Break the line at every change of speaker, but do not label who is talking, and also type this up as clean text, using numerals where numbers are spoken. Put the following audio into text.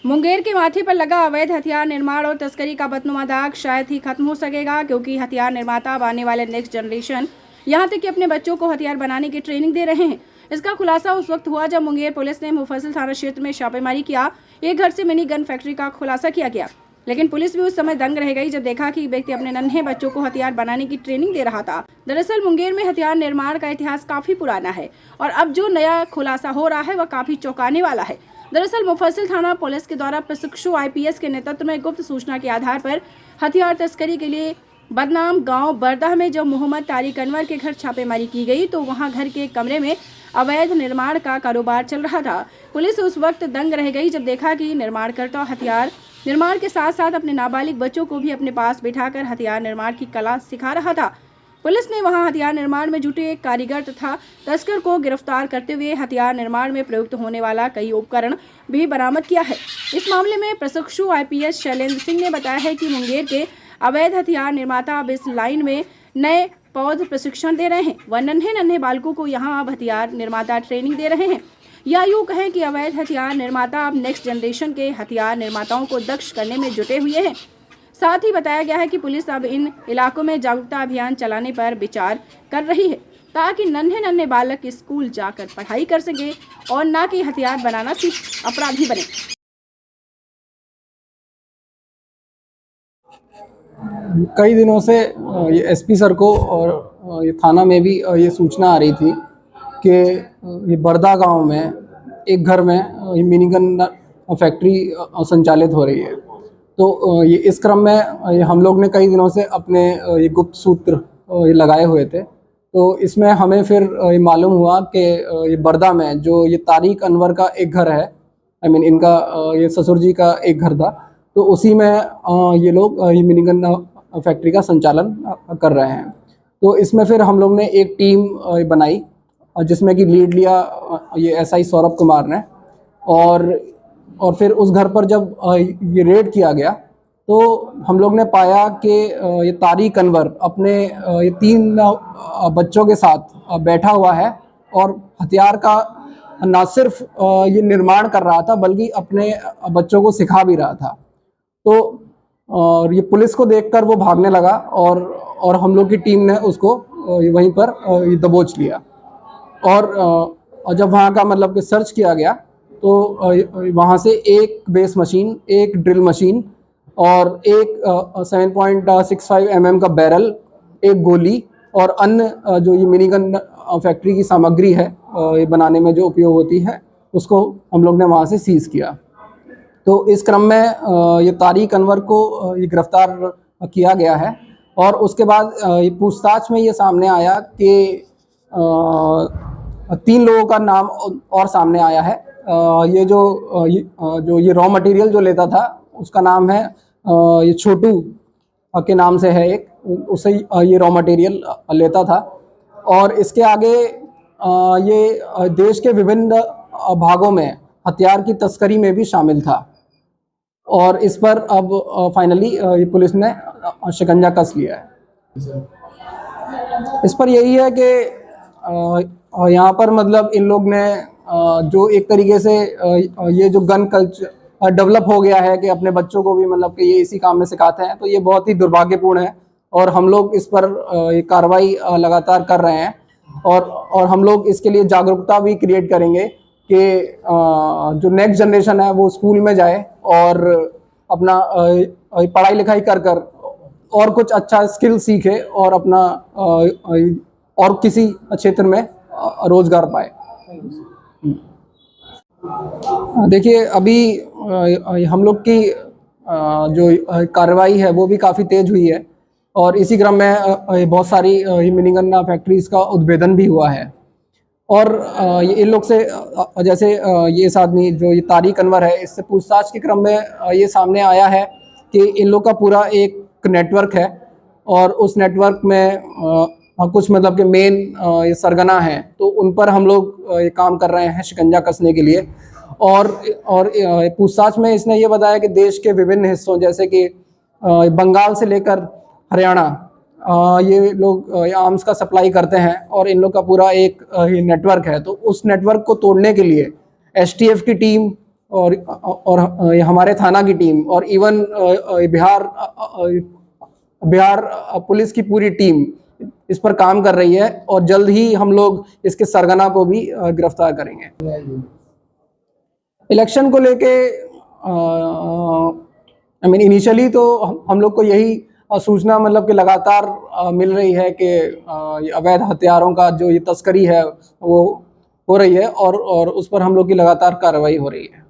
मुंगेर के माथे पर लगा अवैध हथियार निर्माण और तस्करी का बदनुमा दाग शायद ही खत्म हो सकेगा, क्योंकि हथियार निर्माता अब आने वाले नेक्स्ट जनरेशन यहां तक कि अपने बच्चों को हथियार बनाने की ट्रेनिंग दे रहे हैं। इसका खुलासा उस वक्त हुआ जब मुंगेर पुलिस ने मुफस्सिल थाना क्षेत्र में छापेमारी किया। एक घर से मिनी गन फैक्ट्री का खुलासा किया गया, लेकिन पुलिस भी उस समय दंग रह गई जब देखा कि व्यक्ति अपने नन्हे बच्चों को हथियार बनाने की ट्रेनिंग दे रहा था। दरअसल मुंगेर में हथियार निर्माण का इतिहास काफी पुराना है और अब जो नया खुलासा हो रहा है वह काफी चौंकाने वाला है। दरअसल मुफस्सिल थाना पुलिस के द्वारा प्रशिक्षु आईपीएस के नेतृत्व में गुप्त सूचना के आधार पर हथियार तस्करी के लिए बदनाम गांव बरदह में जब मोहम्मद तारिक अनवर के घर छापेमारी की गई तो वहां घर के कमरे में अवैध निर्माण का कारोबार चल रहा था। पुलिस उस वक्त दंग रह गई जब देखा कि निर्माणकर्ता हथियार निर्माण के साथ साथ अपने नाबालिग बच्चों को भी अपने पास बिठाकर हथियार निर्माण की कला सिखा रहा था। पुलिस ने वहां हथियार निर्माण में जुटे एक कारीगर तथा तस्कर को गिरफ्तार करते हुए हथियार निर्माण में प्रयुक्त होने वाला कई उपकरण भी बरामद किया है। इस मामले में प्रशिक्षु आईपीएस शैलेंद्र सिंह ने बताया है कि मुंगेर के अवैध हथियार निर्माता अब इस लाइन में नए पौध प्रशिक्षण दे रहे हैं। वह नन्हे बालकों को यहाँ अब हथियार निर्माता ट्रेनिंग दे रहे हैं। या यूँ कहें कि अवैध हथियार निर्माता अब नेक्स्ट जनरेशन के हथियार निर्माताओं को दक्ष करने में जुटे हुए हैं। साथ ही बताया गया है कि पुलिस अब इन इलाकों में जागरूकता अभियान चलाने पर विचार कर रही है ताकि नन्हे बालक स्कूल जाकर पढ़ाई कर सके और न कि हथियार बनाना सिर्फ अपराधी बने।
कई दिनों से ये एसपी सर को और ये थाना में भी ये सूचना आ रही थी कि ये बरदा गांव में एक घर में ये मिनी गन फैक्ट्री संचालित हो रही है। तो ये इस क्रम में ये हम लोग ने कई दिनों से अपने ये गुप्त सूत्र ये लगाए हुए थे। तो इसमें हमें फिर ये मालूम हुआ कि ये बरदा में जो ये तारिक अनवर का एक घर है, इनका ये ससुर जी का एक घर था, तो उसी में ये लोग ये मिनी गन फैक्ट्री का संचालन कर रहे हैं। तो इसमें फिर हम लोग ने एक टीम बनाई जिसमें कि लीड लिया ये एसआई सौरभ कुमार ने। और फिर उस घर पर जब ये रेड किया गया तो हम लोग ने पाया कि ये तारिक अनवर अपने ये 3 बच्चों के साथ बैठा हुआ है और हथियार का ना सिर्फ ये निर्माण कर रहा था बल्कि अपने बच्चों को सिखा भी रहा था। तो और ये पुलिस को देखकर वो भागने लगा और हम लोग की टीम ने उसको वहीं पर दबोच लिया। और जब वहाँ का मतलब कि सर्च किया गया तो वहाँ से एक बेस मशीन, एक ड्रिल मशीन और एक 7.65 mm का बैरल, एक गोली और अन्य जो ये मिनी गन फैक्ट्री की सामग्री है ये बनाने में जो उपयोग होती है उसको हम लोग ने वहाँ से सीज़ किया। तो इस क्रम में ये तारिक अनवर को ये गिरफ्तार किया गया है और उसके बाद ये पूछताछ में ये सामने आया कि 3 लोगों का नाम और सामने आया है। ये जो ये रॉ मटेरियल जो लेता था उसका नाम है ये छोटू के नाम से है, एक उससे ये रॉ मटेरियल लेता था। और इसके आगे ये देश के विभिन्न भागों में हथियार की तस्करी में भी शामिल था और इस पर अब फाइनली ये पुलिस ने शिकंजा कस लिया है। इस पर यही है कि यहाँ पर मतलब इन लोग ने जो एक तरीके से ये जो गन कल्चर डेवलप हो गया है कि अपने बच्चों को भी मतलब कि ये इसी काम में सिखाते हैं, तो ये बहुत ही दुर्भाग्यपूर्ण है और हम लोग इस पर ये कार्रवाई लगातार कर रहे हैं और हम लोग इसके लिए जागरूकता भी क्रिएट करेंगे कि जो नेक्स्ट जनरेशन है वो स्कूल में जाए और अपना पढ़ाई लिखाई कर और कुछ अच्छा स्किल सीखे और अपना और किसी क्षेत्र में रोजगार पाए। देखिए अभी हम लोग की जो कार्रवाई है वो भी काफ़ी तेज हुई है और इसी क्रम में बहुत सारी मिनी गन फैक्ट्रीज का उद्भेदन भी हुआ है। और ये इन लोग से जैसे ये इस आदमी जो ये तारिक अनवर है, इससे पूछताछ के क्रम में ये सामने आया है कि इन लोग का पूरा एक नेटवर्क है और उस नेटवर्क में कुछ मतलब के मेन ये सरगना हैं, तो उन पर हम लोग ये काम कर रहे हैं शिकंजा कसने के लिए। और पूछताछ में इसने ये बताया कि देश के विभिन्न हिस्सों जैसे कि बंगाल से लेकर हरियाणा ये लोग आर्म्स का सप्लाई करते हैं और इन लोग का पूरा एक नेटवर्क है। तो उस नेटवर्क को तोड़ने के लिए एसटीएफ की टीम और हमारे थाना की टीम और इवन बिहार पुलिस की पूरी टीम इस पर काम कर रही है और जल्द ही हम लोग इसके सरगना को भी गिरफ्तार करेंगे। इलेक्शन को लेके इनिशियली तो हम लोग को यही सूचना मतलब कि लगातार मिल रही है कि ये अवैध हथियारों का जो ये तस्करी है वो हो रही है और उस पर हम लोग की लगातार कार्रवाई हो रही है।